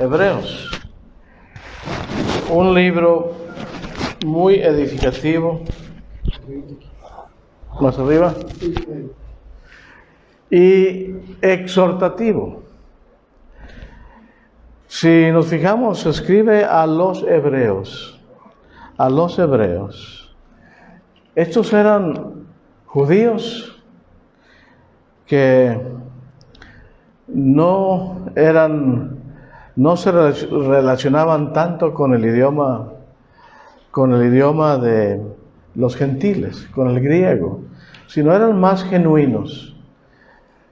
Hebreos, un libro muy edificativo, más arriba, y exhortativo. Si nos fijamos, se escribe a los hebreos. Estos eran judíos que no se relacionaban tanto con el idioma de los gentiles, con el griego, sino eran más genuinos,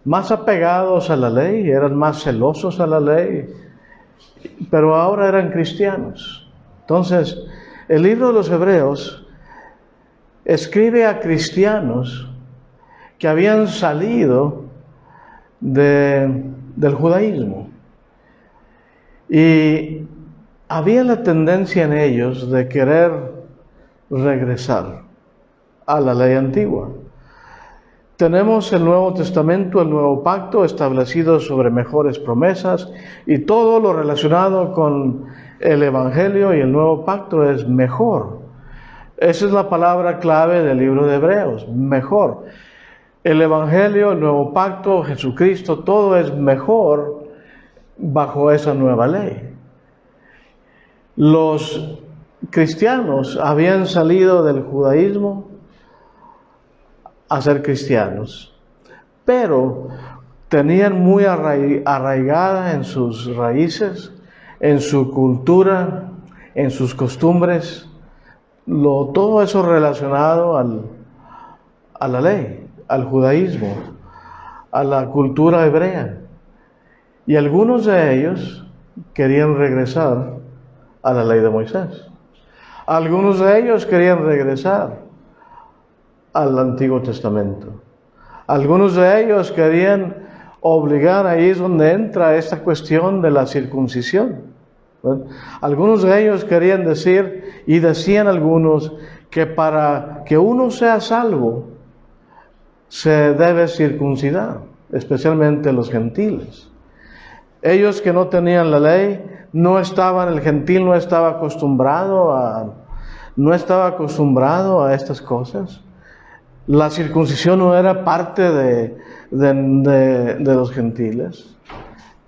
más apegados a la ley, eran más celosos a la ley, pero ahora eran cristianos. Entonces, el libro de los Hebreos escribe a cristianos que habían salido del judaísmo. Y había la tendencia en ellos de querer regresar a la ley antigua. Tenemos el Nuevo Testamento, el Nuevo Pacto, establecido sobre mejores promesas, y todo lo relacionado con el Evangelio y el Nuevo Pacto es mejor. Esa es la palabra clave del libro de Hebreos, mejor. El Evangelio, el Nuevo Pacto, Jesucristo, todo es mejor bajo esa nueva ley. Los cristianos habían salido del judaísmo a ser cristianos, pero tenían muy arraigada en sus raíces, en su cultura, en sus costumbres, todo eso relacionado a la ley, al judaísmo, a la cultura hebrea. Y algunos de ellos querían regresar a la ley de Moisés. Algunos de ellos querían regresar al Antiguo Testamento. Algunos de ellos querían obligar, ahí es donde entra esta cuestión de la circuncisión. ¿Ven? Algunos de ellos querían decir, y decían algunos, que para que uno sea salvo, se debe circuncidar, especialmente los gentiles. Ellos que no tenían la ley, el gentil no estaba acostumbrado a estas cosas. La circuncisión no era parte de los gentiles,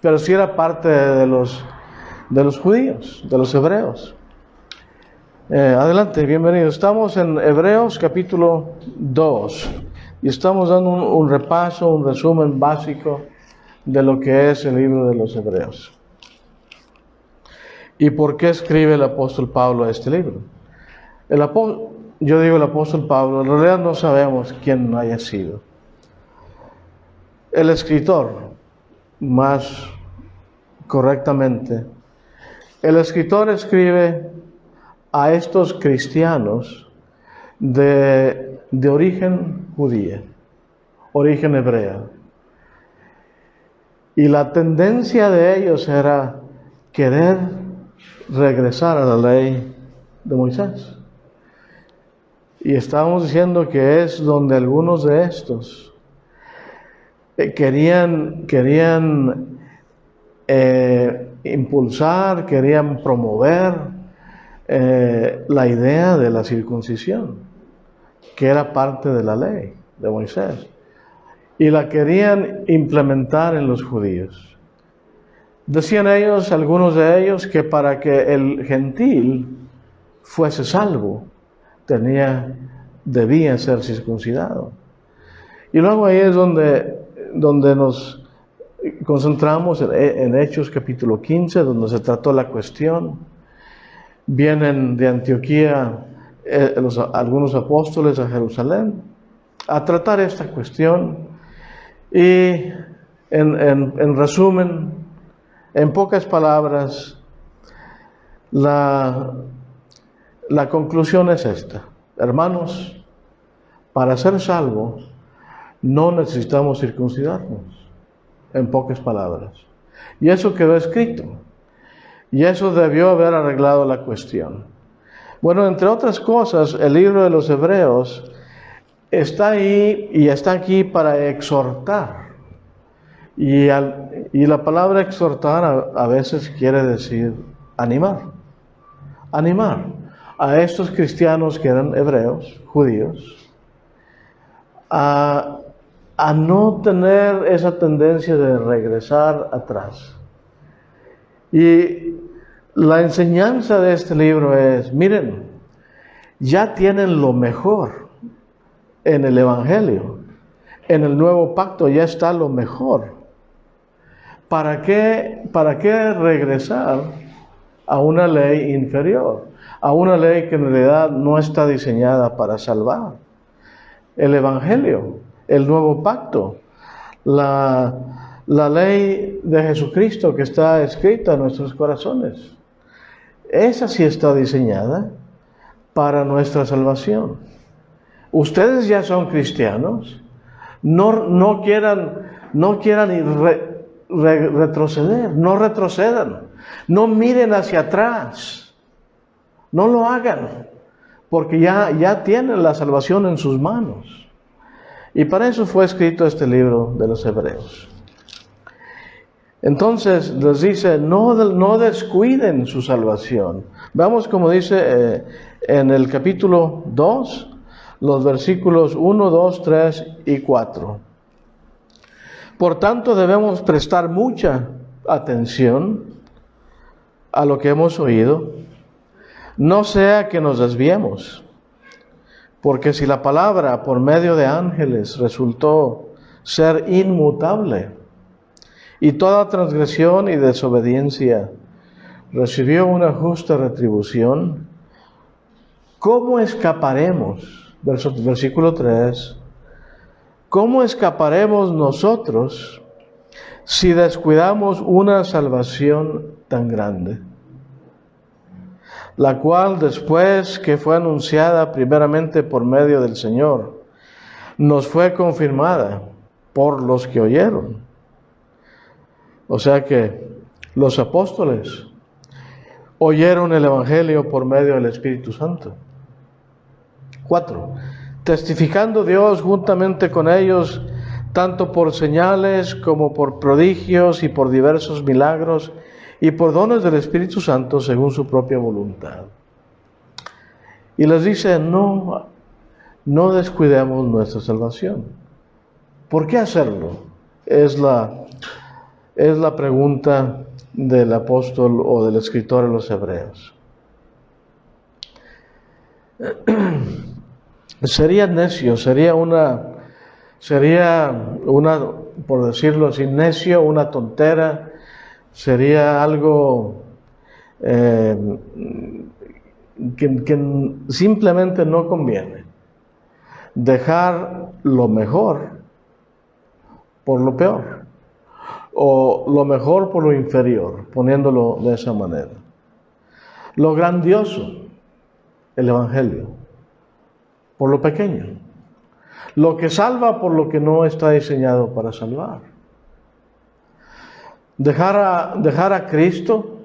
pero sí era parte de los judíos, de los hebreos. Adelante, bienvenidos. Estamos en Hebreos capítulo 2 y estamos dando un repaso, un resumen básico de lo que es el libro de los Hebreos. ¿Y por qué escribe el apóstol Pablo este libro? Yo digo el apóstol Pablo, en realidad no sabemos quién haya sido. El escritor, más correctamente, el escritor escribe a estos cristianos de origen judío, origen hebrea. Y la tendencia de ellos era querer regresar a la ley de Moisés. Y estábamos diciendo que es donde algunos de estos querían impulsar, querían promover la idea de la circuncisión, que era parte de la ley de Moisés, y la querían implementar en los judíos. Decían ellos, algunos de ellos, que para que el gentil fuese salvo, debía ser circuncidado. Y luego ahí es donde nos concentramos en Hechos capítulo 15, donde se trató la cuestión. Vienen de Antioquía algunos apóstoles a Jerusalén a tratar esta cuestión. Y en resumen, en pocas palabras, la conclusión es esta: hermanos, para ser salvos no necesitamos circuncidarnos, en pocas palabras. Y eso quedó escrito, y eso debió haber arreglado la cuestión. Bueno, entre otras cosas, el libro de los Hebreos está ahí y está aquí para exhortar Y la palabra exhortar a veces quiere decir animar. Animar a estos cristianos que eran hebreos, judíos, a no tener esa tendencia de regresar atrás. Y la enseñanza de este libro es, miren, ya tienen lo mejor en el Evangelio, en el nuevo pacto ya está lo mejor. ¿Para qué regresar a una ley inferior? A una ley que en realidad no está diseñada para salvar. El Evangelio, el nuevo pacto, la ley de Jesucristo que está escrita en nuestros corazones, esa sí está diseñada para nuestra salvación. Ustedes ya son cristianos, no quieran retroceder, no retrocedan, no miren hacia atrás, no lo hagan, porque ya tienen la salvación en sus manos. Y para eso fue escrito este libro de los Hebreos. Entonces les dice, no descuiden su salvación. Veamos como dice en el capítulo 2, los versículos 1, 2, 3 y 4. Por tanto, debemos prestar mucha atención a lo que hemos oído, no sea que nos desviemos. Porque si la palabra por medio de ángeles resultó ser inmutable, y toda transgresión y desobediencia recibió una justa retribución, ¿cómo escaparemos? Versículo 3. ¿Cómo escaparemos nosotros si descuidamos una salvación tan grande? La cual, después que fue anunciada primeramente por medio del Señor, nos fue confirmada por los que oyeron. O sea que los apóstoles oyeron el Evangelio por medio del Espíritu Santo. 4. Testificando Dios juntamente con ellos, tanto por señales como por prodigios y por diversos milagros y por dones del Espíritu Santo según su propia voluntad. Y les dice, no descuidemos nuestra salvación. ¿Por qué hacerlo? Es la pregunta del apóstol o del escritor de los Hebreos. Sería necio, sería una, por decirlo así, necio, una tontera, sería algo que simplemente no conviene. Dejar lo mejor por lo peor, o lo mejor por lo inferior, poniéndolo de esa manera. Lo grandioso, el Evangelio, por lo pequeño. Lo que salva por lo que no está diseñado para salvar. Dejar a Cristo,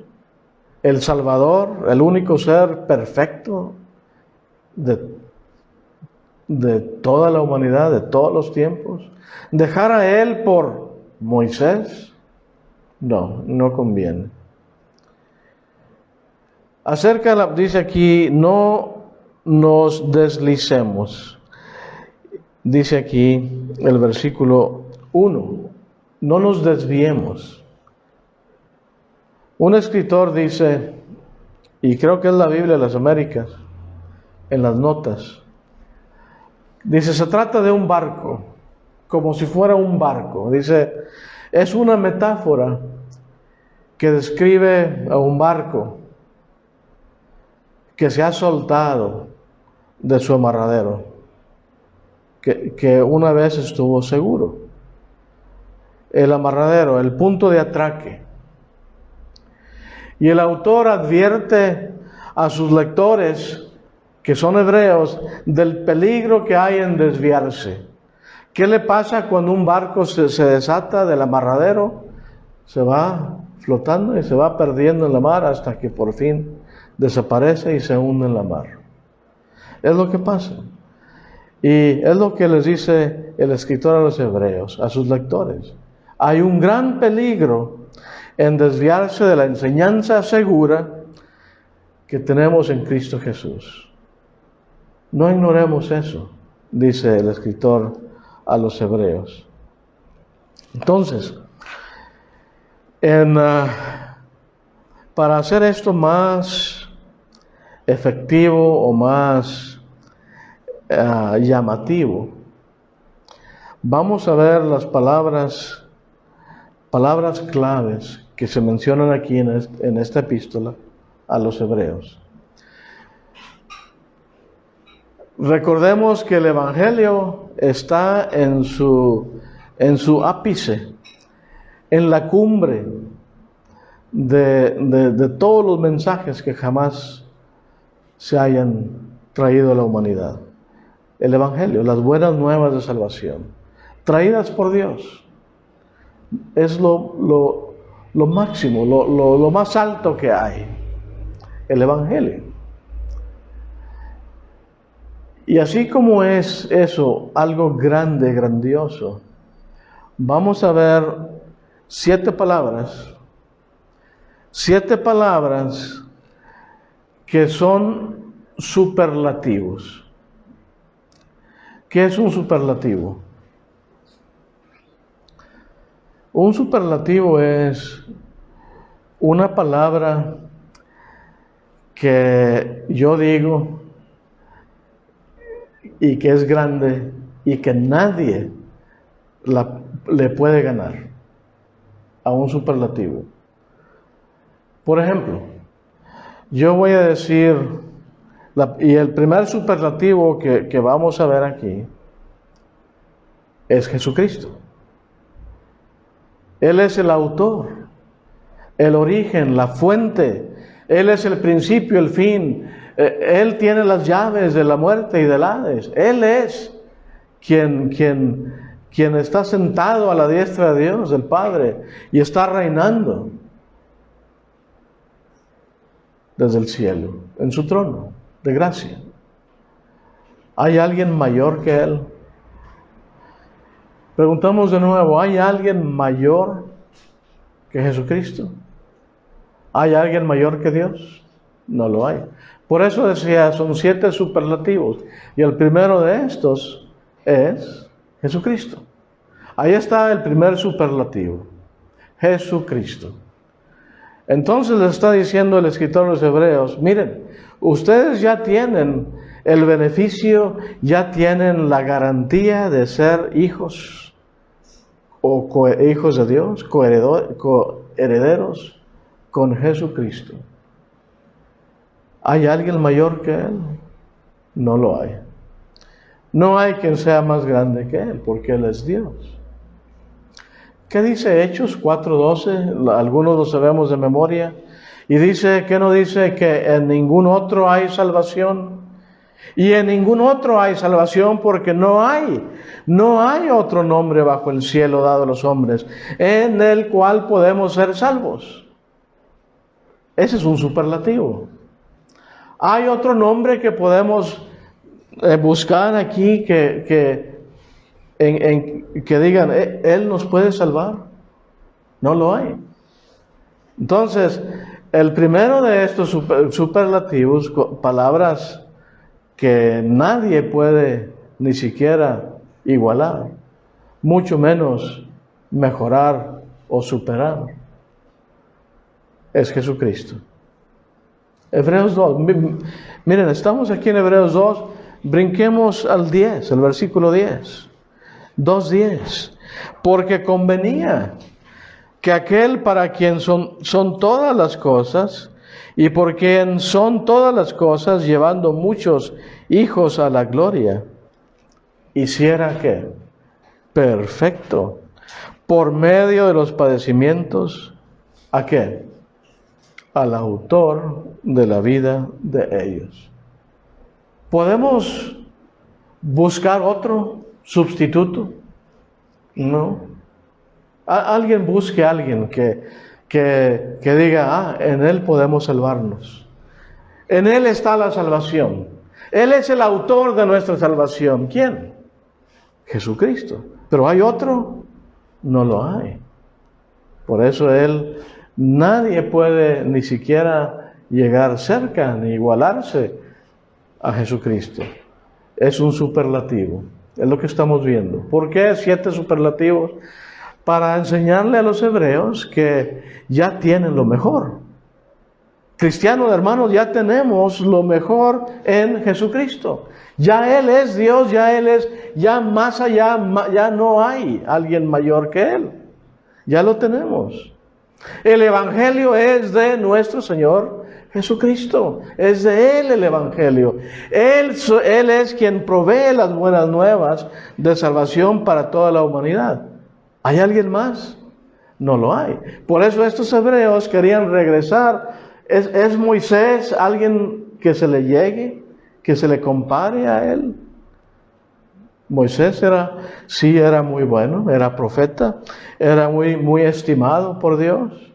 el Salvador, el único ser perfecto de toda la humanidad, de todos los tiempos. Dejar a Él por Moisés, no conviene. Dice aquí, no nos deslicemos. Dice aquí el versículo 1, no nos desviemos. Un escritor dice, y creo que es la Biblia de las Américas, en las notas, dice, se trata de un barco, como si fuera un barco. Dice, es una metáfora que describe a un barco que se ha soltado de su amarradero, que una vez estuvo seguro. El amarradero, el punto de atraque. Y el autor advierte a sus lectores, que son hebreos, del peligro que hay en desviarse. ¿Qué le pasa cuando un barco se desata del amarradero? Se va flotando y se va perdiendo en la mar hasta que por fin desaparece y se hunde en la mar. Es lo que pasa. Y es lo que les dice el escritor a los hebreos, a sus lectores. hay un gran peligro en desviarse de la enseñanza segura que tenemos en Cristo Jesús. No ignoremos eso, dice el escritor a los hebreos. Entonces, para hacer esto más efectivo o más llamativo, vamos a ver las palabras claves que se mencionan aquí en esta epístola a los hebreos. Recordemos que el Evangelio está en su ápice, en la cumbre de todos los mensajes que jamás se hayan traído a la humanidad. El Evangelio, las buenas nuevas de salvación, traídas por Dios, es lo máximo, lo más alto que hay, el Evangelio. Y así como es eso algo grande, grandioso, vamos a ver 7 palabras que son superlativos. ¿Qué es un superlativo? Un superlativo es una palabra que yo digo y que es grande y que nadie le puede ganar a un superlativo. Por ejemplo, yo voy a decir, y el primer superlativo que vamos a ver aquí es Jesucristo. Él es el autor, el origen, la fuente. Él es el principio, el fin. Él tiene las llaves de la muerte y del Hades. Él es quien está sentado a la diestra de Dios, del Padre, y está reinando desde el cielo, en su trono de gracia. ¿Hay alguien mayor que Él? Preguntamos de nuevo, ¿hay alguien mayor que Jesucristo? ¿Hay alguien mayor que Dios? No lo hay. Por eso decía, son 7 superlativos. Y el primero de estos es Jesucristo. Ahí está el primer superlativo, Jesucristo. Entonces le está diciendo el escritor de los Hebreos, miren, ustedes ya tienen el beneficio, ya tienen la garantía de ser hijos o hijos de Dios, coherederos con Jesucristo. ¿Hay alguien mayor que Él? No lo hay. No hay quien sea más grande que Él, porque Él es Dios. ¿Qué dice Hechos 4:12? Algunos lo sabemos de memoria. Y dice, ¿qué no dice? Que en ningún otro hay salvación. Y en ningún otro hay salvación porque no hay otro nombre bajo el cielo dado a los hombres en el cual podemos ser salvos. Ese es un superlativo. Hay otro nombre que podemos buscar aquí que digan, Él nos puede salvar. No lo hay. Entonces, el primero de estos superlativos, palabras que nadie puede ni siquiera igualar, mucho menos mejorar o superar, es Jesucristo. Hebreos 2, miren, estamos aquí en Hebreos 2, brinquemos al 10, el versículo 10, 2:10, porque convenía que aquel para quien son todas las cosas, y por quien son todas las cosas, llevando muchos hijos a la gloria, hiciera ¿qué? Perfecto, por medio de los padecimientos, ¿a qué? Al autor de la vida de ellos. ¿Podemos buscar otro sustituto? No. Alguien busque a alguien que diga, en Él podemos salvarnos. En Él está la salvación. Él es el autor de nuestra salvación. ¿Quién? Jesucristo. ¿Pero hay otro? No lo hay. Por eso nadie puede ni siquiera llegar cerca ni igualarse a Jesucristo. Es un superlativo. Es lo que estamos viendo. ¿Por qué 7 superlativos? Para enseñarle a los hebreos que ya tienen lo mejor. Cristianos, hermanos, ya tenemos lo mejor en Jesucristo. Ya Él es Dios, ya Él es, ya más allá, ya no hay alguien mayor que Él. Ya lo tenemos. El Evangelio es de nuestro Señor Jesucristo. Es de Él el Evangelio. Él es quien provee las buenas nuevas de salvación para toda la humanidad. ¿Hay alguien más? No lo hay. Por eso estos hebreos querían regresar. ¿Es Moisés alguien que se le llegue, que se le compare a él? Moisés sí era muy bueno, era profeta, era muy estimado por Dios.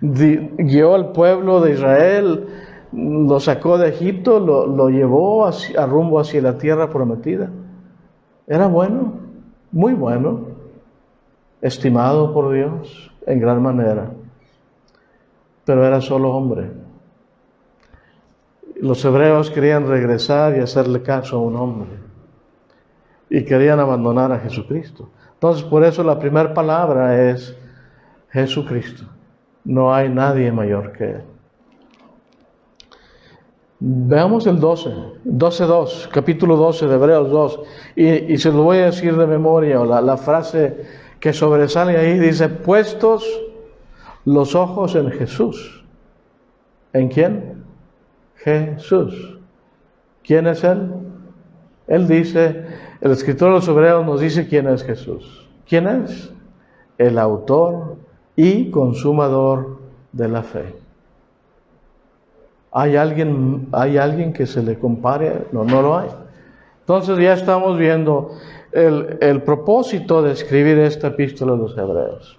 Guió al pueblo de Israel, lo sacó de Egipto, lo llevó a rumbo hacia la tierra prometida. Era bueno, muy bueno, estimado por Dios en gran manera. Pero era solo hombre. Los hebreos querían regresar y hacerle caso a un hombre. Y querían abandonar a Jesucristo. Entonces, por eso la primera palabra es Jesucristo. No hay nadie mayor que Él. Veamos el 12:2, capítulo 12 de Hebreos 2. Y se lo voy a decir de memoria, la frase que sobresale ahí dice, puestos los ojos en Jesús. ¿En quién? Jesús. ¿Quién es Él? Él dice, el escritor de los Hebreos nos dice quién es Jesús. ¿Quién es? El autor y consumador de la fe. ¿Hay alguien que se le compare? No lo hay. Entonces ya estamos viendo el propósito de escribir esta epístola a los Hebreos.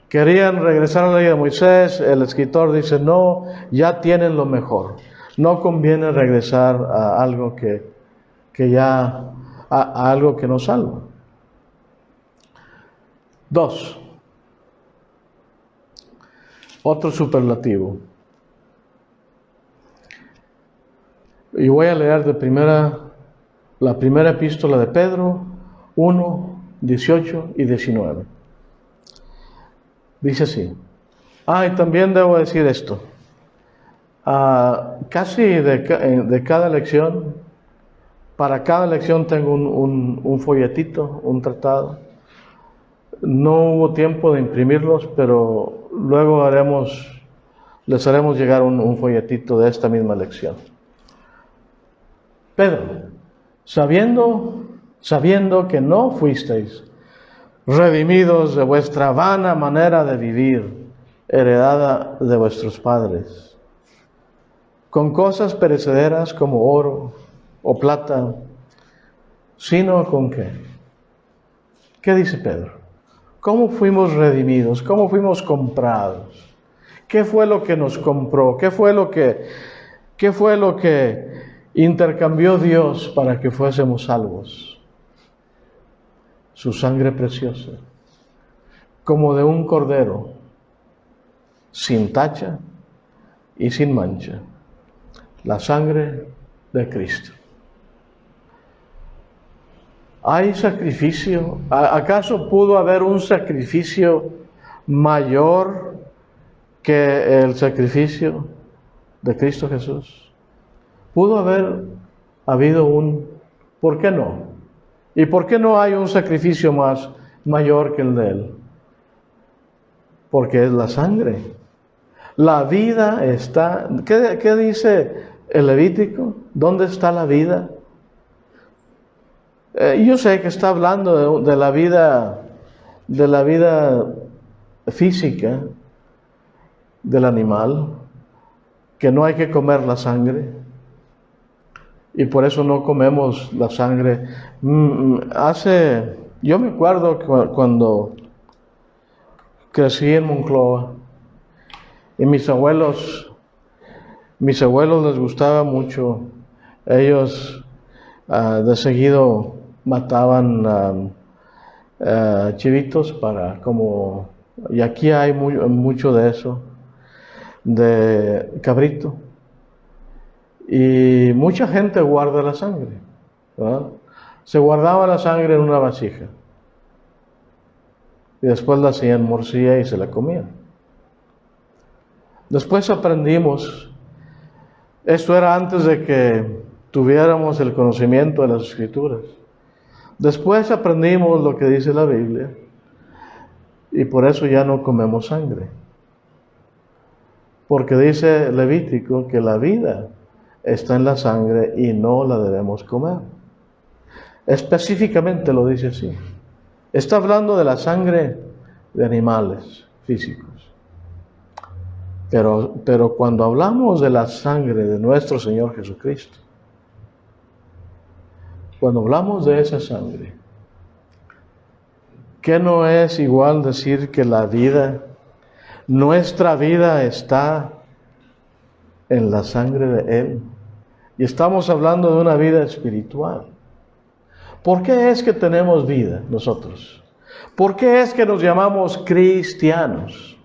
Querían regresar a la ley de Moisés, el escritor dice, no, ya tienen lo mejor. No conviene regresar a algo a algo que nos salva. 2. Otro superlativo. Y voy a leer la primera epístola de Pedro, 1, 18 y 19. Dice así. Y también debo decir esto. Casi de cada lección, para cada lección tengo un folletito, un tratado. No hubo tiempo de imprimirlos, pero luego les haremos llegar un folletito de esta misma lección. Pedro, sabiendo que no fuisteis redimidos de vuestra vana manera de vivir, heredada de vuestros padres, con cosas perecederas como oro o plata, sino con ¿qué? ¿Qué dice Pedro? ¿Cómo fuimos redimidos? ¿Cómo fuimos comprados? ¿Qué fue lo que nos compró? ¿Qué fue lo que intercambió Dios para que fuésemos salvos? Su sangre preciosa, como de un cordero, sin tacha y sin mancha, la sangre de Cristo. ¿Hay sacrificio? ¿Acaso pudo haber un sacrificio mayor que el sacrificio de Cristo Jesús? ¿Pudo haber habido ¿por qué no? ¿Y por qué no hay un sacrificio mayor que el de Él? Porque es la sangre. La vida está... ¿Qué dice el Levítico? ¿Dónde está la vida? Yo sé que está hablando de la vida física del animal, que no hay que comer la sangre. Y por eso no comemos la sangre. Yo me acuerdo cuando crecí en Monclova, y mis abuelos les gustaba mucho. Ellos de seguido mataban chivitos como y aquí hay mucho de eso, de cabrito. Y mucha gente guarda la sangre, ¿verdad? Se guardaba la sangre en una vasija. Y después la hacían morcilla y se la comían. Después aprendimos, esto era antes de que tuviéramos el conocimiento de las Escrituras. Después aprendimos lo que dice la Biblia y por eso ya no comemos sangre. Porque dice Levítico que la vida está en la sangre y no la debemos comer. Específicamente lo dice así. Está hablando de la sangre de animales físicos. Pero cuando hablamos de la sangre de nuestro Señor Jesucristo, cuando hablamos de esa sangre, ¿qué no es igual decir que la vida, nuestra vida está en la sangre de Él? Y estamos hablando de una vida espiritual. ¿Por qué es que tenemos vida nosotros? ¿Por qué es que nos llamamos cristianos?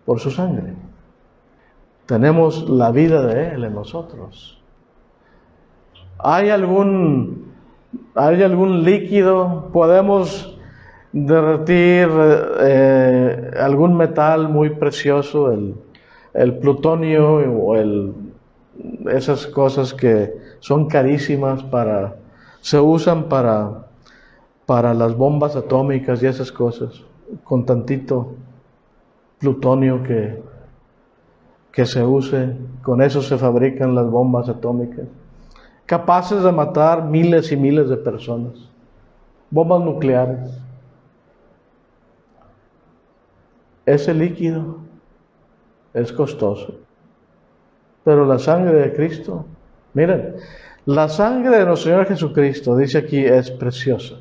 Por su sangre. Tenemos la vida de Él en nosotros. ¿Hay algún líquido? ¿Podemos derretir algún metal muy precioso, el plutonio o esas cosas que son carísimas se usan para las bombas atómicas y esas cosas, con tantito plutonio que se use, con eso se fabrican las bombas atómicas, capaces de matar miles y miles de personas, bombas nucleares. Ese líquido es costoso, pero la sangre de Cristo, miren, la sangre de nuestro Señor Jesucristo, dice aquí, es preciosa,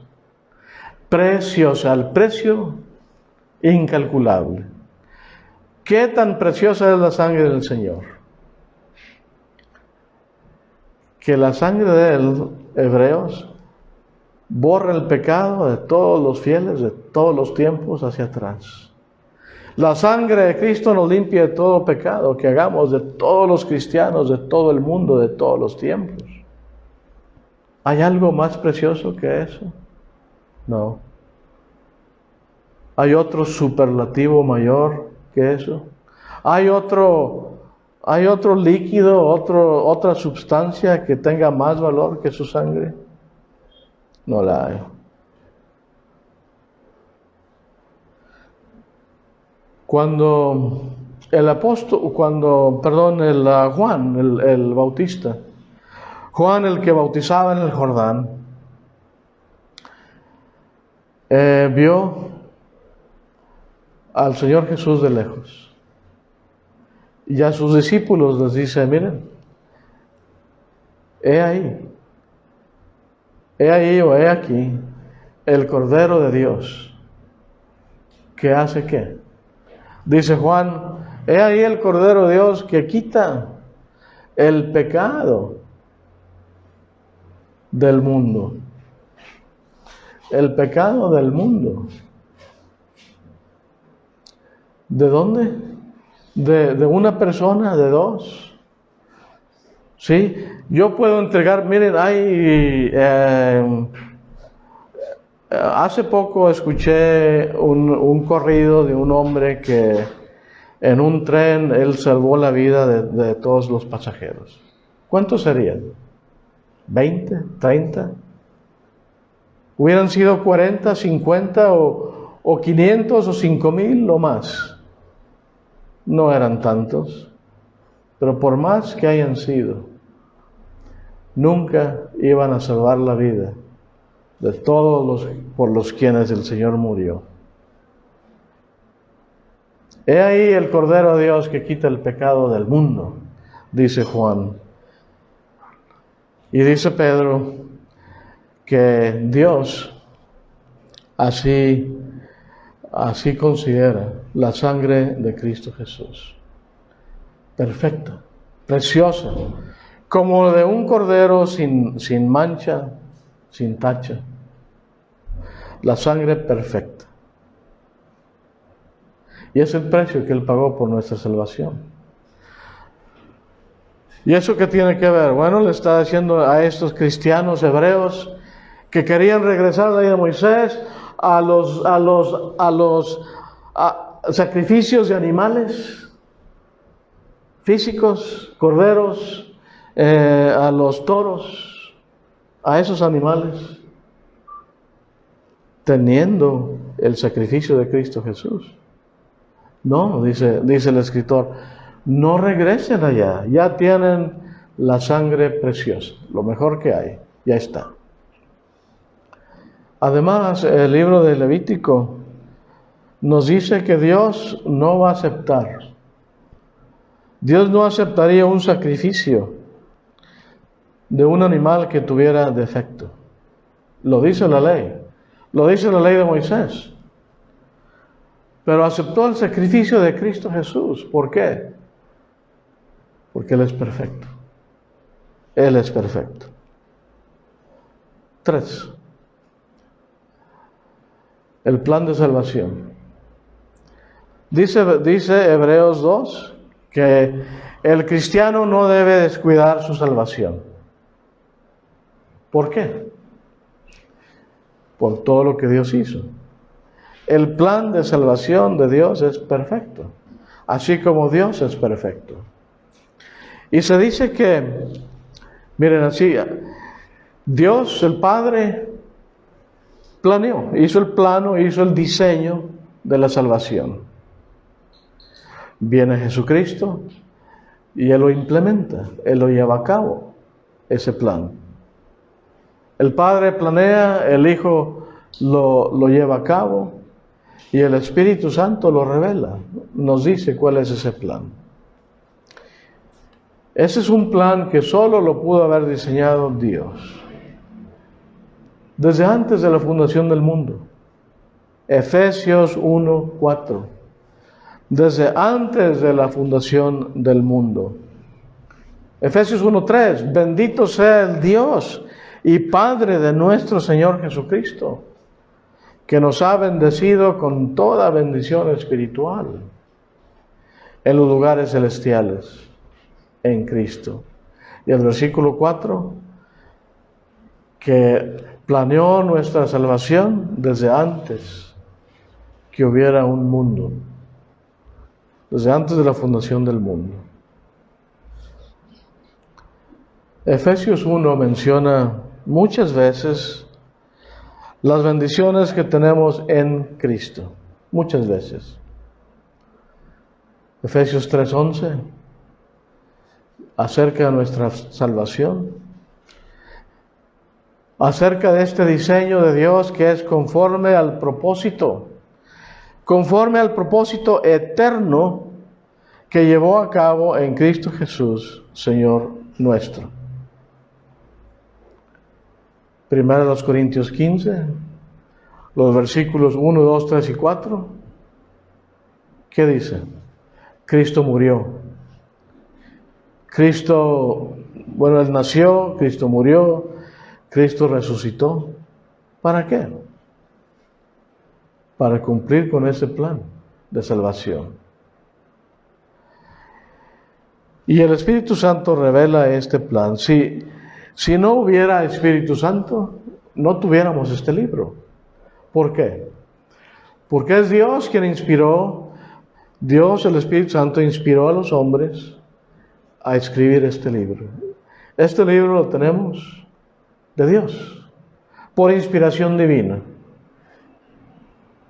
preciosa, al precio incalculable. ¿Qué tan preciosa es la sangre del Señor? Que la sangre de Él, Hebreos, borra el pecado de todos los fieles, de todos los tiempos hacia atrás. La sangre de Cristo nos limpia de todo pecado que hagamos, de todos los cristianos, de todo el mundo, de todos los tiempos. ¿Hay algo más precioso que eso? No. ¿Hay otro superlativo mayor que eso? ¿Hay otro líquido, otra sustancia que tenga más valor que su sangre? No la hay. Cuando Juan, el Bautista, Juan el que bautizaba en el Jordán, vio al Señor Jesús de lejos. Y a sus discípulos les dice, miren, he ahí o he aquí el Cordero de Dios, que hace ¿qué? Dice Juan, he ahí el Cordero de Dios que quita el pecado del mundo. El pecado del mundo. ¿De dónde? De una persona, de dos. ¿Sí? Yo puedo entregar, miren, hace poco escuché un corrido de un hombre que en un tren él salvó la vida de todos los pasajeros. ¿Cuántos serían? ¿20? ¿30? ¿Hubieran sido 40, 50 o 500 o 5,000 o más? No eran tantos, pero por más que hayan sido, nunca iban a salvar la vida de todos por los quienes el Señor murió. He ahí el Cordero de Dios que quita el pecado del mundo, dice Juan. Y dice Pedro que Dios así considera la sangre de Cristo Jesús. Perfecta, preciosa, como de un cordero sin mancha, sin tacha. La sangre perfecta. Y es el precio que Él pagó por nuestra salvación. ¿Y eso qué tiene que ver? Bueno, le está diciendo a estos cristianos hebreos que querían regresar a la ley de Moisés, a los sacrificios de animales físicos, corderos, a los toros, a esos animales, teniendo el sacrificio de Cristo Jesús. No, dice el escritor, no regresen allá, ya tienen la sangre preciosa, lo mejor que hay, ya está. Además, el libro de Levítico nos dice que Dios no va a aceptar. Dios no aceptaría un sacrificio de un animal que tuviera defecto. Lo dice la ley. Lo dice la ley de Moisés. Pero aceptó el sacrificio de Cristo Jesús. ¿Por qué? Porque Él es perfecto. Él es perfecto. 3. El plan de salvación. Dice Hebreos 2 que el cristiano no debe descuidar su salvación. ¿Por qué? Por todo lo que Dios hizo. El plan de salvación de Dios es perfecto, así como Dios es perfecto. Y se dice que, miren así, Dios el Padre planeó, hizo el plano, hizo el diseño de la salvación. Viene Jesucristo y Él lo implementa, Él lo lleva a cabo, ese plan. El Padre planea, el Hijo lo lleva a cabo y el Espíritu Santo lo revela, nos dice cuál es ese plan. Ese es un plan que solo lo pudo haber diseñado Dios. Desde antes de la fundación del mundo. Efesios 1:4. Desde antes de la fundación del mundo. Efesios 1:3. Bendito sea el Dios y Padre de nuestro Señor Jesucristo, que nos ha bendecido con toda bendición espiritual en los lugares celestiales en Cristo. Y el versículo 4, que planeó nuestra salvación desde antes que hubiera un mundo, desde antes de la fundación del mundo. Efesios 1 menciona muchas veces las bendiciones que tenemos en Cristo, muchas veces. Efesios 3:11, acerca de nuestra salvación, acerca de este diseño de Dios que es conforme al propósito eterno que llevó a cabo en Cristo Jesús, Señor nuestro. 1 Corintios 15, los versículos 1, 2, 3 y 4. ¿Qué dice? Cristo murió. Él nació, Cristo murió, Cristo resucitó. ¿Para qué? Para cumplir con ese plan de salvación. Y el Espíritu Santo revela este plan. Si no hubiera Espíritu Santo, no tuviéramos este libro. ¿Por qué? Porque es Dios quien inspiró, Dios, el Espíritu Santo, inspiró a los hombres a escribir este libro. Este libro lo tenemos de Dios, por inspiración divina.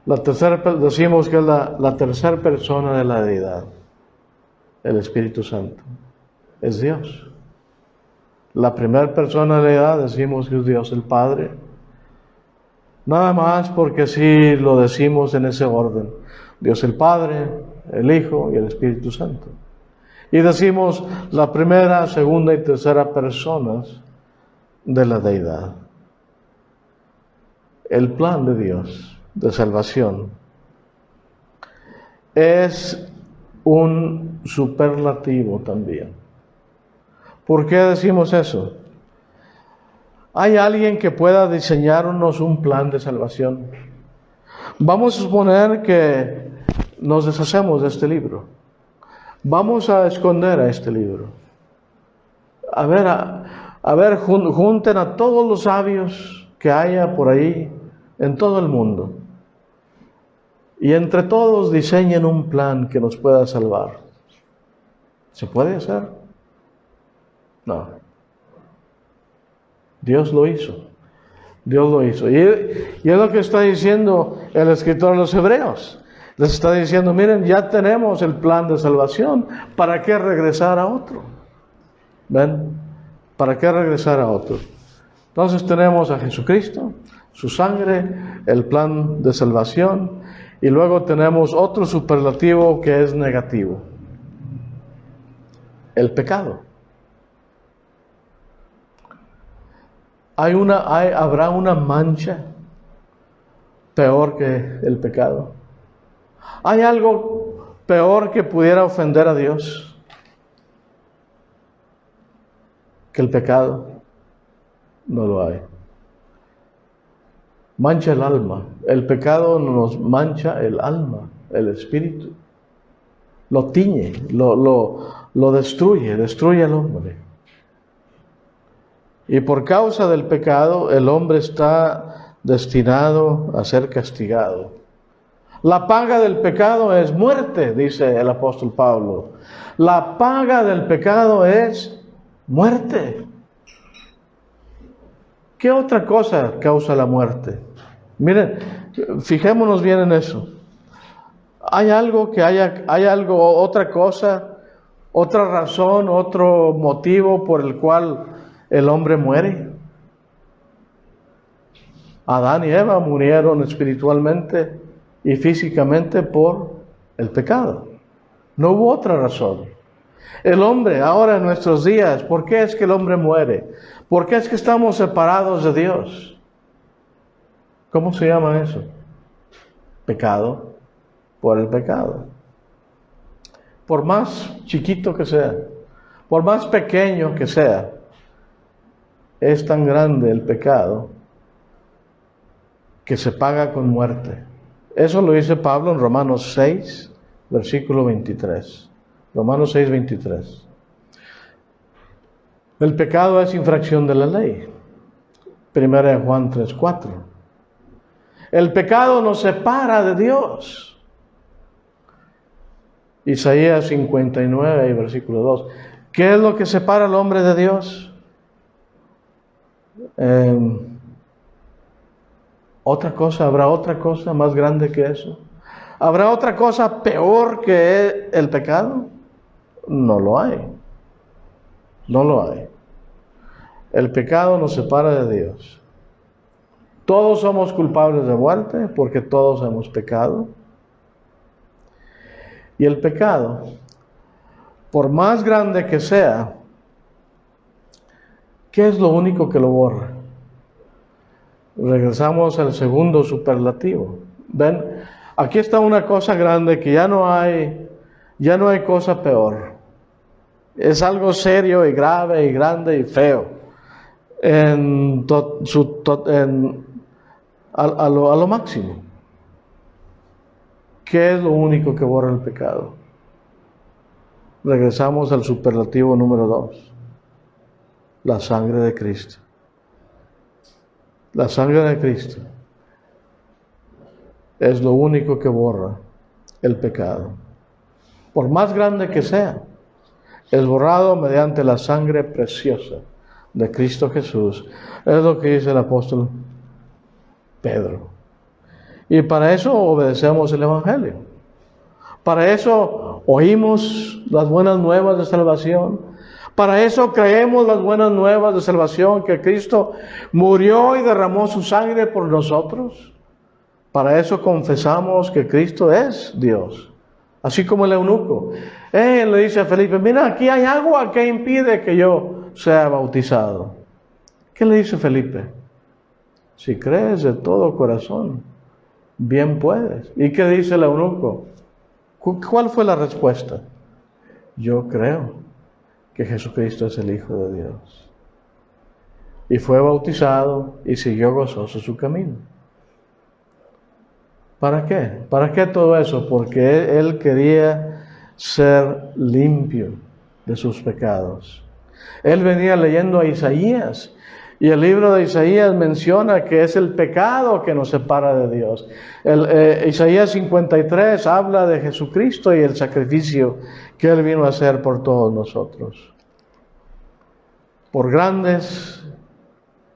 Decimos que es la tercera persona de la deidad, el Espíritu Santo. Es Dios. La primera persona de la deidad decimos que es Dios el Padre. Nada más porque sí lo decimos en ese orden. Dios el Padre, el Hijo y el Espíritu Santo. Y decimos la primera, segunda y tercera personas de la deidad. El plan de Dios de salvación es un superlativo también. ¿Por qué decimos eso? ¿Hay alguien que pueda diseñarnos un plan de salvación? Vamos a suponer que nos deshacemos de este libro. Vamos a esconder a este libro. A ver, junten a todos los sabios que haya por ahí en todo el mundo. Y entre todos diseñen un plan que nos pueda salvar. ¿Se puede hacer? No. Dios lo hizo. Dios lo hizo. Y es lo que está diciendo el escritor de los Hebreos. Les está diciendo, miren, ya tenemos el plan de salvación. ¿Para qué regresar a otro? ¿Ven? ¿Para qué regresar a otro? Entonces tenemos a Jesucristo, su sangre, el plan de salvación, y luego tenemos otro superlativo que es negativo. El pecado. ¿Habrá una mancha peor que el pecado? ¿Hay algo peor que pudiera ofender a Dios que el pecado? No lo hay. Mancha el alma. El pecado nos mancha el alma, el espíritu. Lo tiñe, lo destruye al hombre. Y por causa del pecado, el hombre está destinado a ser castigado. La paga del pecado es muerte, dice el apóstol Pablo. La paga del pecado es muerte. ¿Qué otra cosa causa la muerte? Miren, fijémonos bien en eso. ¿Hay algo, otra cosa, otra razón, otro motivo por el cual el hombre muere? Adán y Eva murieron espiritualmente y físicamente por el pecado. No hubo otra razón. El hombre, ahora en nuestros días, ¿por qué es que el hombre muere? ¿Por qué es que estamos separados de Dios? ¿Cómo se llama eso? Pecado por el pecado. Por más chiquito que sea, por más pequeño que sea, es tan grande el pecado que se paga con muerte. Eso lo dice Pablo en Romanos 6, versículo 23. Romanos 6, 23. El pecado es infracción de la ley. 1 Juan 3, 4. El pecado nos separa de Dios. Isaías 59, versículo 2. ¿Qué es lo que separa al hombre de Dios? ¿Habrá otra cosa más grande que eso? ¿Habrá otra cosa peor que el pecado? No lo hay. No lo hay. El pecado nos separa de Dios. Todos somos culpables de muerte porque todos hemos pecado. Y el pecado, por más grande que sea, ¿qué es lo único que lo borra? Regresamos al segundo superlativo. ¿Ven? Aquí está una cosa grande que ya no hay cosa peor. Es algo serio y grave y grande y feo. A lo máximo. ¿Qué es lo único que borra el pecado? Regresamos al superlativo número 2. La sangre de Cristo. La sangre de Cristo es lo único que borra el pecado. Por más grande que sea, es borrado mediante la sangre preciosa de Cristo Jesús. Es lo que dice el apóstol Pedro. Y para eso obedecemos el Evangelio. Para eso oímos las buenas nuevas de salvación. Para eso creemos las buenas nuevas de salvación, que Cristo murió y derramó su sangre por nosotros. Para eso confesamos que Cristo es Dios. Así como el eunuco. Él le dice a Felipe, mira, aquí hay agua que impide que yo sea bautizado. ¿Qué le dice Felipe? Si crees de todo corazón, bien puedes. ¿Y qué dice el eunuco? ¿Cuál fue la respuesta? Yo creo que Jesucristo es el Hijo de Dios. Y fue bautizado y siguió gozoso su camino. ¿Para qué? ¿Para qué todo eso? Porque él quería ser limpio de sus pecados. Él venía leyendo a Isaías, y el libro de Isaías menciona que es el pecado que nos separa de Dios. Isaías 53 habla de Jesucristo y el sacrificio que Él vino a hacer por todos nosotros. Por grandes,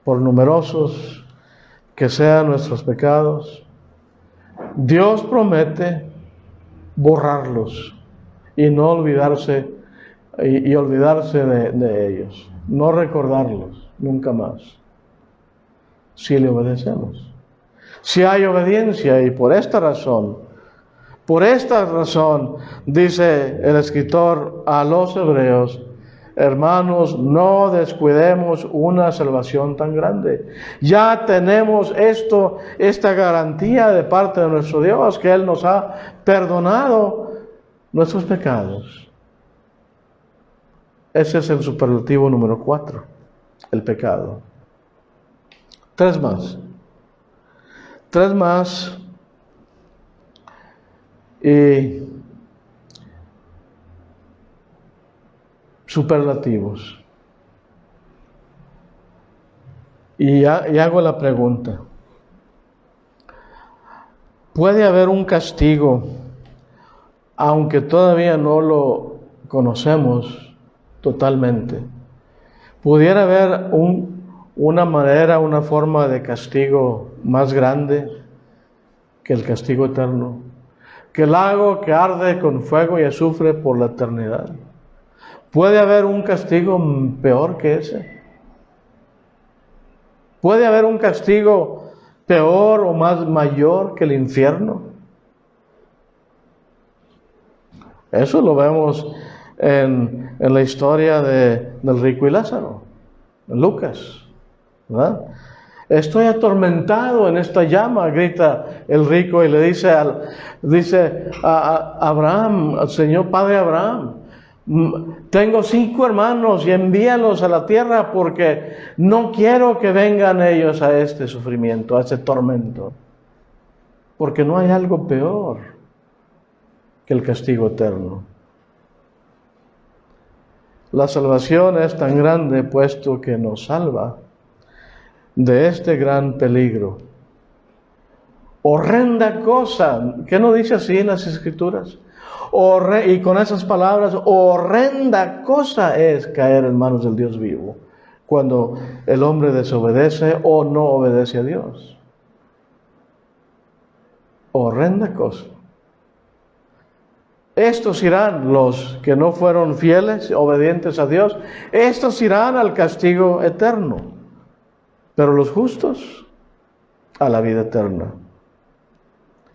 por numerosos que sean nuestros pecados, Dios promete borrarlos y no olvidarse y olvidarse de ellos, no recordarlos nunca más, si le obedecemos. Si hay obediencia, y por esta razón, dice el escritor a los hebreos: hermanos, no descuidemos una salvación tan grande. Ya tenemos esta garantía de parte de nuestro Dios, que Él nos ha perdonado nuestros pecados. Ese es el superlativo número 4, el pecado. 3 más. Y superlativos. Y hago la pregunta: ¿puede haber un castigo, aunque todavía no lo conocemos totalmente? ¿Pudiera haber una forma de castigo más grande que el castigo eterno? Que el lago que arde con fuego y azufre por la eternidad. ¿Puede haber un castigo peor que ese? ¿Puede haber un castigo peor o mayor que el infierno? Eso lo vemos en la historia del rico y Lázaro, en Lucas, ¿verdad? Estoy atormentado en esta llama, grita el rico, y le dice a Abraham, al Señor Padre Abraham: tengo 5 hermanos y envíalos a la tierra, porque no quiero que vengan ellos a este sufrimiento, a este tormento, porque no hay algo peor que el castigo eterno. La salvación es tan grande, puesto que nos salva de este gran peligro. Horrenda cosa, ¿qué no dice así en las Escrituras? Y con esas palabras: horrenda cosa es caer en manos del Dios vivo, cuando el hombre desobedece o no obedece a Dios. Horrenda cosa. Estos irán, los que no fueron fieles, obedientes a Dios, estos irán al castigo eterno, pero los justos a la vida eterna.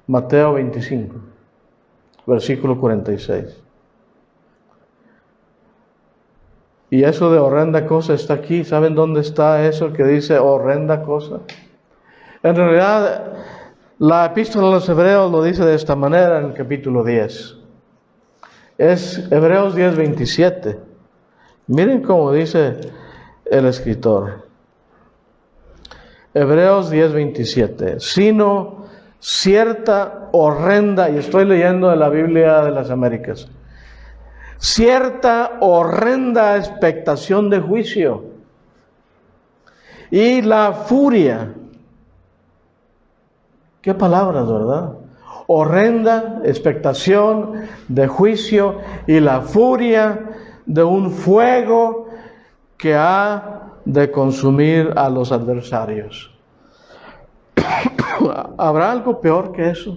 Mateo 25, versículo 46. Y eso de horrenda cosa está aquí. ¿Saben dónde está eso que dice horrenda cosa? En realidad, la epístola a los Hebreos lo dice de esta manera en el capítulo 10. Es Hebreos 10:27. Miren cómo dice el escritor. Hebreos 10:27. Sino cierta horrenda, y estoy leyendo de la Biblia de las Américas, cierta horrenda expectación de juicio y la furia. Qué palabras, ¿verdad? Horrenda expectación de juicio y la furia de un fuego que ha de consumir a los adversarios. ¿Habrá algo peor que eso?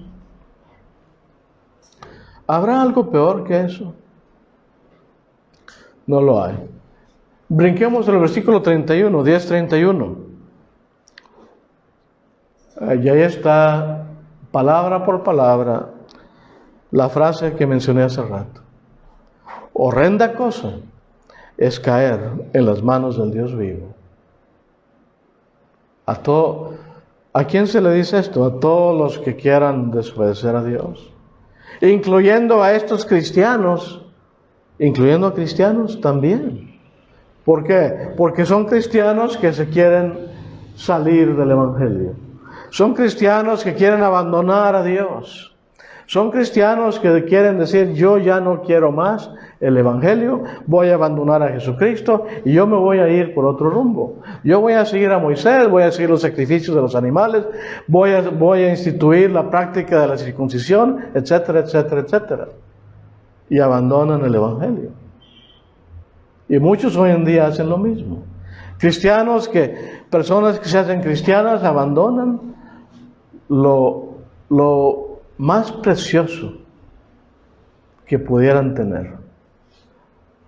¿Habrá algo peor que eso? No lo hay. Brinquemos al versículo 31, 10:31. Allá está, palabra por palabra, la frase que mencioné hace rato. Horrenda cosa es caer en las manos del Dios vivo. ¿A quién se le dice esto? A todos los que quieran desobedecer a Dios, incluyendo a estos cristianos, incluyendo a cristianos también. ¿Por qué? Porque son cristianos que se quieren salir del Evangelio. Son cristianos que quieren abandonar a Dios. Son cristianos que quieren decir, yo ya no quiero más el Evangelio, voy a abandonar a Jesucristo y yo me voy a ir por otro rumbo. Yo voy a seguir a Moisés, voy a seguir los sacrificios de los animales, voy a instituir la práctica de la circuncisión, etcétera, etcétera, etcétera. Y abandonan el Evangelio. Y muchos hoy en día hacen lo mismo. Personas que se hacen cristianas abandonan lo más precioso que pudieran tener.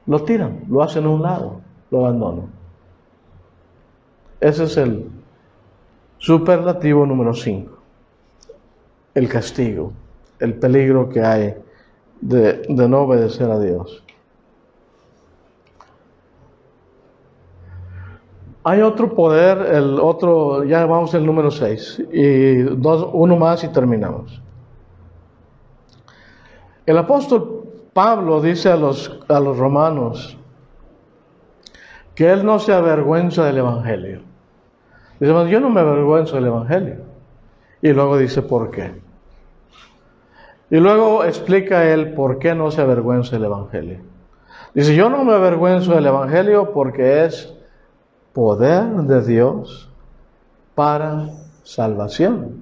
Lo tiran, lo hacen a un lado, lo abandonan. Ese es el superlativo número 5. El castigo, el peligro que hay de no obedecer a Dios. Hay otro poder, ya vamos al número 6, y uno más y terminamos. El apóstol Pablo dice a los romanos que él no se avergüenza del Evangelio. Dice, yo no me avergüenzo del Evangelio. Y luego dice, ¿por qué? Y luego explica él por qué no se avergüenza del Evangelio. Dice, yo no me avergüenzo del Evangelio porque es poder de Dios para salvación.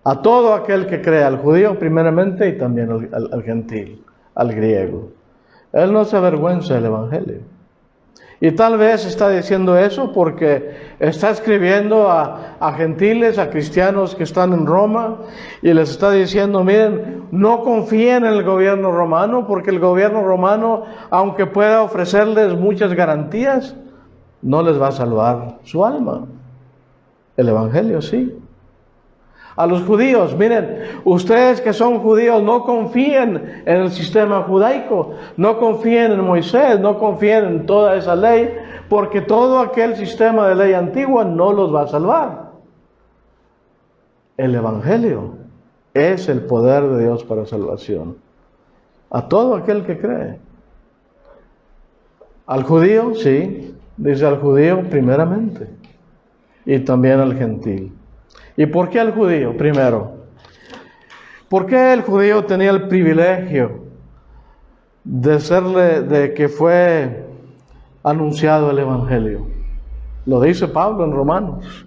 A todo aquel que cree, al judío primeramente y también al gentil, al griego. Él no se avergüenza del Evangelio. Y tal vez está diciendo eso porque está escribiendo a gentiles, a cristianos que están en Roma, y les está diciendo, miren, no confíen en el gobierno romano, porque el gobierno romano, aunque pueda ofrecerles muchas garantías, no les va a salvar su alma. El Evangelio sí. A los judíos, miren, ustedes que son judíos, no confíen en el sistema judaico, no confíen en Moisés, no confíen en toda esa ley, porque todo aquel sistema de ley antigua no los va a salvar. El Evangelio es el poder de Dios para salvación. A todo aquel que cree. Al judío, sí, dice al judío primeramente, y también al gentil. ¿Y por qué al judío primero? ¿Por qué el judío tenía el privilegio de que fue anunciado el Evangelio? Lo dice Pablo en Romanos.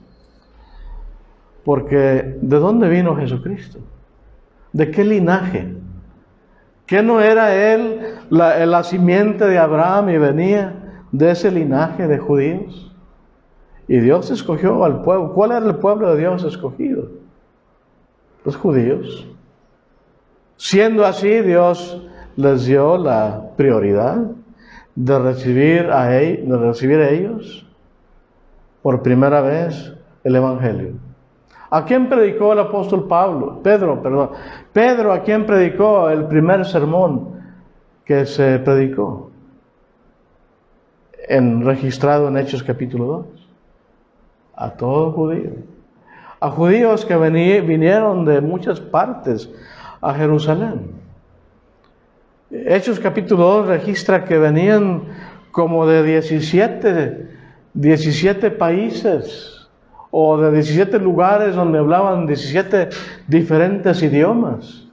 Porque ¿de dónde vino Jesucristo? ¿De qué linaje? ¿Que no era él la simiente de Abraham y venía de ese linaje de judíos? Y Dios escogió al pueblo. ¿Cuál era el pueblo de Dios escogido? Los judíos. Siendo así, Dios les dio la prioridad de recibir a ellos por primera vez el Evangelio. ¿A quién predicó el apóstol Pedro, ¿a quién predicó el primer sermón que se predicó? Registrado en Hechos capítulo 2. A todo judío. A judíos que vinieron de muchas partes a Jerusalén. Hechos capítulo 2 registra que venían como de 17 países o de 17 lugares donde hablaban 17 diferentes idiomas.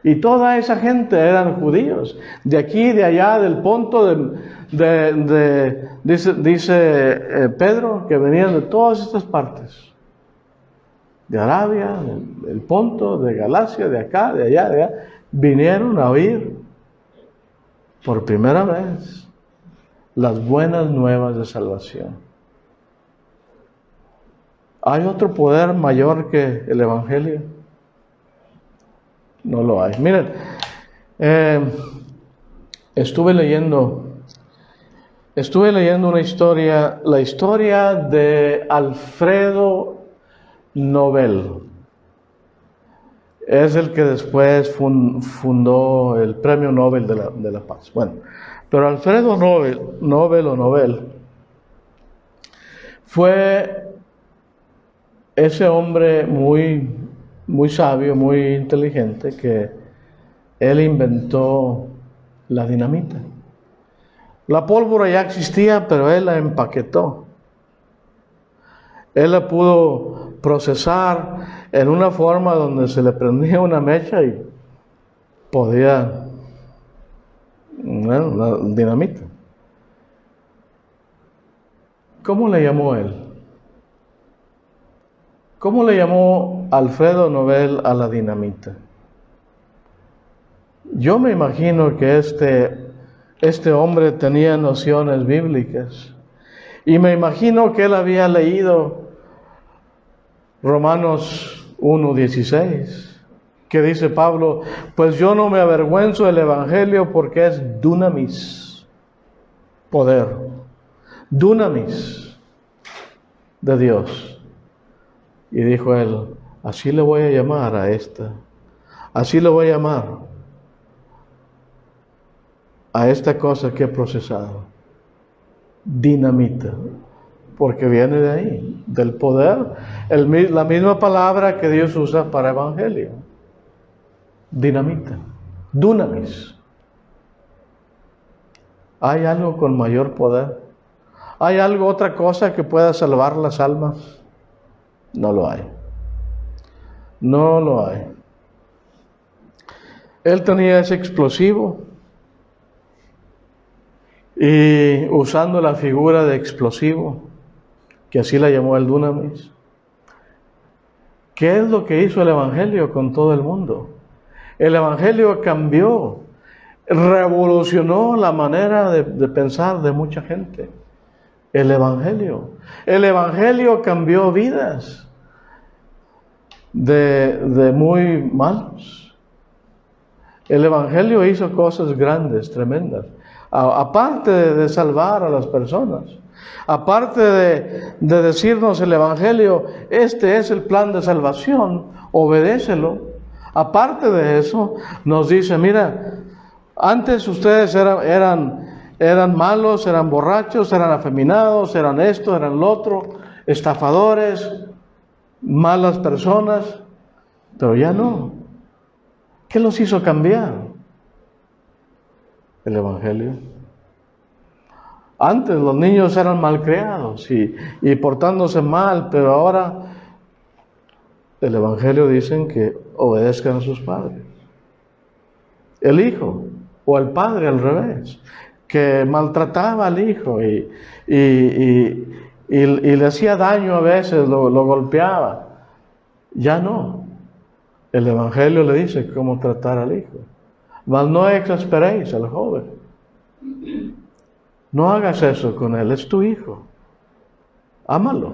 Y toda esa gente eran judíos, de aquí, de allá, del Ponto, dice Pedro, que venían de todas estas partes. De Arabia, del Ponto, de Galacia, de acá, de allá, vinieron a oír por primera vez las buenas nuevas de salvación. ¿Hay otro poder mayor que el Evangelio? No lo hay. Miren, estuve leyendo una historia, la historia de Alfredo Nobel. Es el que después fundó el Premio Nobel de la Paz. Bueno, pero Alfredo Nobel fue ese hombre muy sabio, muy inteligente, que él inventó la dinamita. La pólvora ya existía, pero él la empaquetó. Él la pudo procesar en una forma donde se le prendía una mecha y podía, bueno, una dinamita. ¿Cómo le llamó él? ¿Cómo le llamó Alfredo Nobel a la dinamita? Yo me imagino que este hombre tenía nociones bíblicas. Y me imagino que él había leído Romanos 1:16, que dice Pablo, pues yo no me avergüenzo del Evangelio porque es dunamis, poder, dunamis de Dios. Y dijo él, así le voy a llamar a esta, así le voy a llamar a esta cosa que he procesado, dinamita, porque viene de ahí, del poder, la misma palabra que Dios usa para evangelio, dinamita, dunamis. ¿Hay algo con mayor poder? ¿Hay algo, otra cosa que pueda salvar las almas? No lo hay. No lo hay. Él tenía ese explosivo y usando la figura de explosivo, que así la llamó el dunamis. ¿Qué es lo que hizo el Evangelio con todo el mundo? El Evangelio cambió, revolucionó la manera de pensar de mucha gente. El Evangelio cambió vidas de muy malos. El Evangelio hizo cosas grandes, tremendas. Aparte de salvar a las personas, aparte de decirnos el Evangelio, este es el plan de salvación, obedécelo. Aparte de eso, nos dice, mira, antes ustedes eran malos, eran borrachos, eran afeminados, eran esto, eran lo otro, estafadores, malas personas, pero ya no. ¿Qué los hizo cambiar? El Evangelio. Antes los niños eran malcriados y portándose mal, pero ahora el Evangelio dicen que obedezcan a sus padres. El hijo o el padre al revés, que maltrataba al hijo y le hacía daño a veces, lo golpeaba. Ya no. El Evangelio le dice cómo tratar al hijo. Mas no exasperéis al joven. No hagas eso con él, es tu hijo. Ámalo.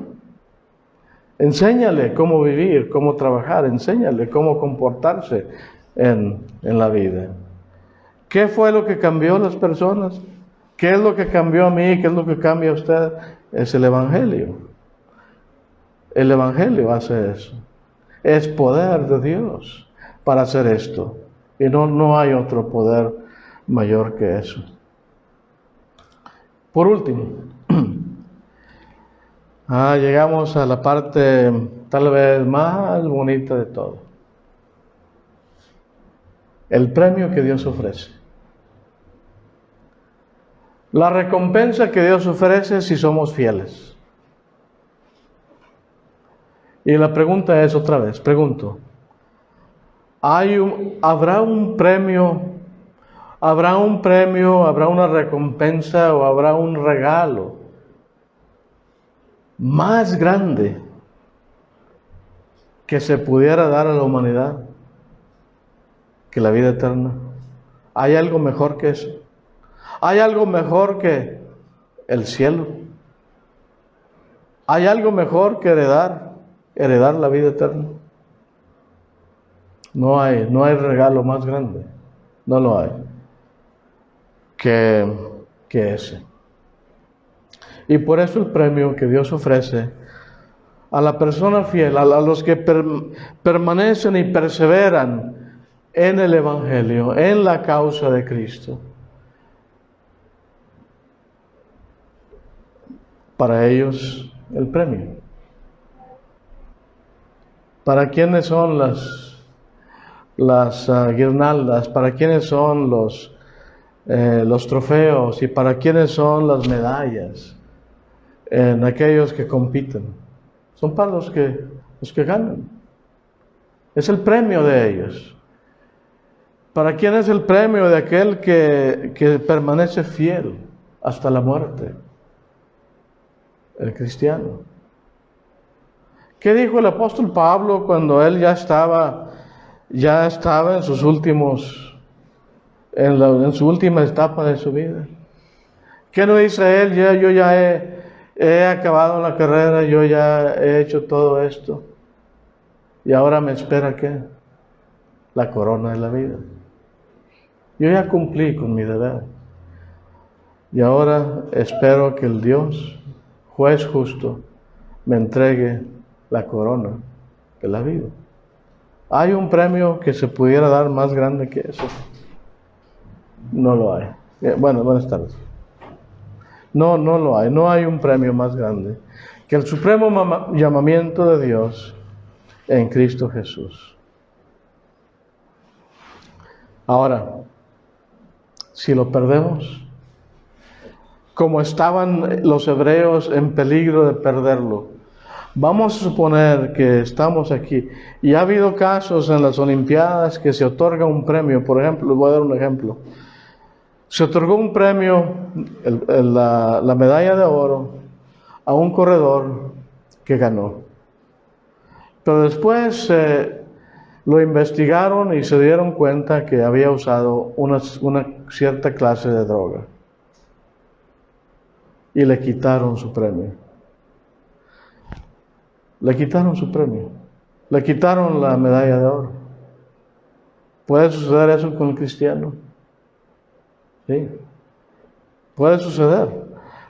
Enséñale cómo vivir, cómo trabajar, enséñale cómo comportarse en la vida. ¿Qué fue lo que cambió a las personas? ¿Qué es lo que cambió a mí? ¿Qué es lo que cambia a usted? Es el Evangelio. El Evangelio hace eso. Es poder de Dios para hacer esto. Y no hay otro poder mayor que eso. Por último, llegamos a la parte tal vez más bonita de todo. El premio que Dios ofrece. La recompensa que Dios ofrece si somos fieles. Y la pregunta es otra vez, pregunto, ¿habrá un premio, habrá una recompensa o habrá un regalo más grande que se pudiera dar a la humanidad que la vida eterna? ¿Hay algo mejor que eso? ¿Hay algo mejor que el cielo? ¿Hay algo mejor que heredar la vida eterna? No hay regalo más grande, no lo hay, que ese. Y por eso el premio que Dios ofrece a la persona fiel, a los que permanecen y perseveran en el Evangelio, en la causa de Cristo, para ellos el premio. ¿Para quiénes son las guirnaldas? ¿Para quiénes son los trofeos? ¿Y para quiénes son las medallas en aquellos que compiten? son para los que ganan. Es el premio de ellos. ¿Para quién es el premio? De aquel que permanece fiel hasta la muerte. El cristiano. ¿Qué dijo el apóstol Pablo cuando él ya estaba en sus últimos, en su última etapa de su vida? ¿Qué no dice él? Yo ya he acabado la carrera, yo ya he hecho todo esto. Y ahora me espera ¿qué? La corona de la vida. Yo ya cumplí con mi deber. Y ahora espero que el Dios, juez justo, me entregue la corona de la vida. ¿Hay un premio que se pudiera dar más grande que eso? No lo hay. Bueno, buenas tardes. No lo hay. No hay un premio más grande que el supremo llamamiento de Dios en Cristo Jesús. Ahora, si lo perdemos, como estaban los hebreos en peligro de perderlo, vamos a suponer que estamos aquí, y ha habido casos en las Olimpiadas que se otorga un premio. Por ejemplo, les voy a dar un ejemplo. Se otorgó un premio, la medalla de oro, a un corredor que ganó. Pero después lo investigaron y se dieron cuenta que había usado una cierta clase de droga. Y le quitaron su premio. Le quitaron su premio. Le quitaron la medalla de oro. ¿Puede suceder eso con el cristiano? Sí. Puede suceder.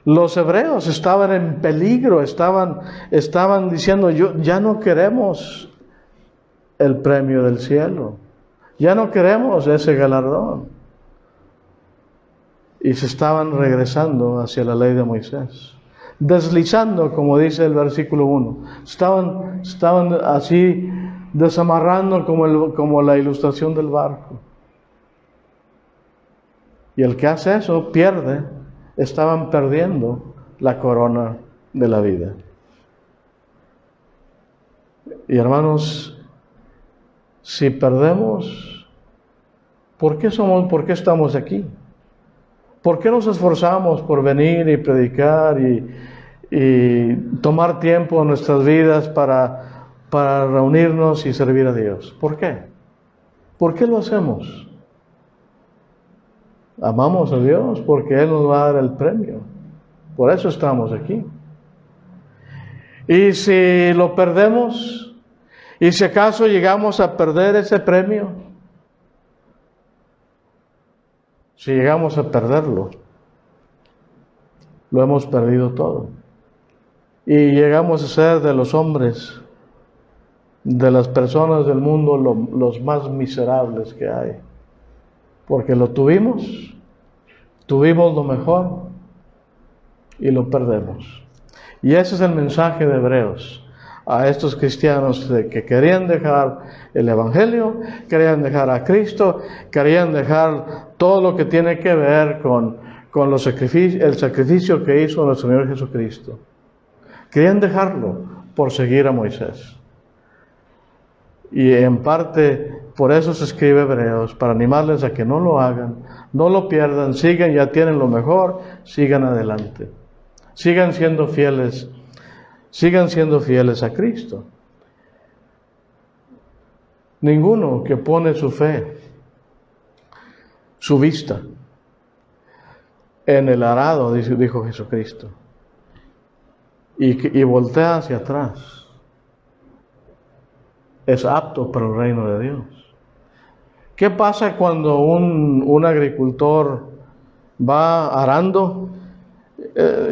Los hebreos estaban en peligro, estaban diciendo, ya no queremos el premio del cielo, ya no queremos ese galardón. Y se estaban regresando hacia la ley de Moisés, deslizando, como dice el versículo 1. Estaban así desamarrando como la ilustración del barco. Y el que hace eso pierde. Estaban perdiendo la corona de la vida. Y hermanos, si perdemos, ¿por qué estamos aquí? ¿Por qué nos esforzamos por venir y predicar y tomar tiempo en nuestras vidas para reunirnos y servir a Dios? ¿Por qué? ¿Por qué lo hacemos? Amamos a Dios porque Él nos va a dar el premio. Por eso estamos aquí. Y si lo perdemos, y si acaso llegamos a perder ese premio, si llegamos a perderlo, lo hemos perdido todo. Y llegamos a ser de los hombres, de las personas del mundo, los más miserables que hay. Porque lo tuvimos lo mejor y lo perdemos. Y ese es el mensaje de Hebreos a estos cristianos que querían dejar el Evangelio, querían dejar a Cristo, querían dejar todo lo que tiene que ver con el sacrificio que hizo nuestro Señor Jesucristo. Querían dejarlo por seguir a Moisés. Y en parte por eso se escribe Hebreos, para animarles a que no lo hagan, no lo pierdan, sigan, ya tienen lo mejor, sigan adelante. Sigan siendo fieles a Cristo. Ninguno que pone su fe, su vista en el arado, dijo Jesucristo, y voltea hacia atrás, es apto para el reino de Dios. ¿Qué pasa cuando un agricultor va arando?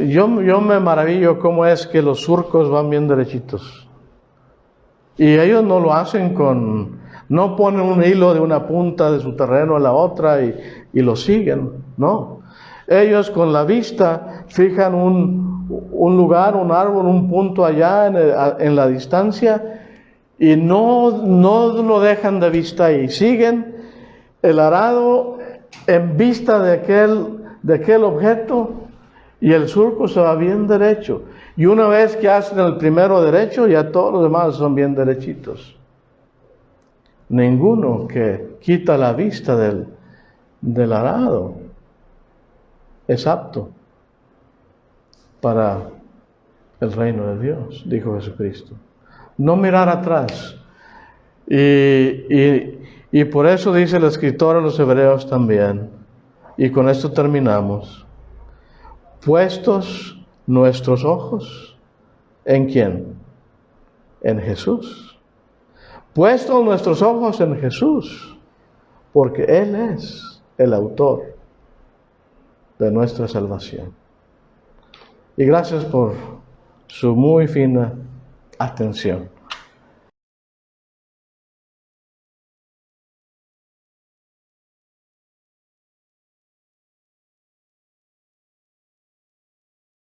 Yo me maravillo cómo es que los surcos van bien derechitos. Y ellos no lo hacen no ponen un hilo de una punta de su terreno a la otra y lo siguen, no. Ellos con la vista fijan un lugar, un árbol, un punto allá en la distancia y no lo dejan de vista y siguen el arado en vista de aquel objeto y el surco se va bien derecho. Y una vez que hacen el primero derecho, ya todos los demás son bien derechitos. Ninguno que quita la vista del arado es apto para el reino de Dios, dijo Jesucristo. No mirar atrás. Y por eso dice el escritor a los Hebreos también, y con esto terminamos, puestos nuestros ojos, ¿en quién? En Jesús. Puestos nuestros ojos en Jesús, porque Él es el autor de nuestra salvación. Y gracias por su muy fina atención.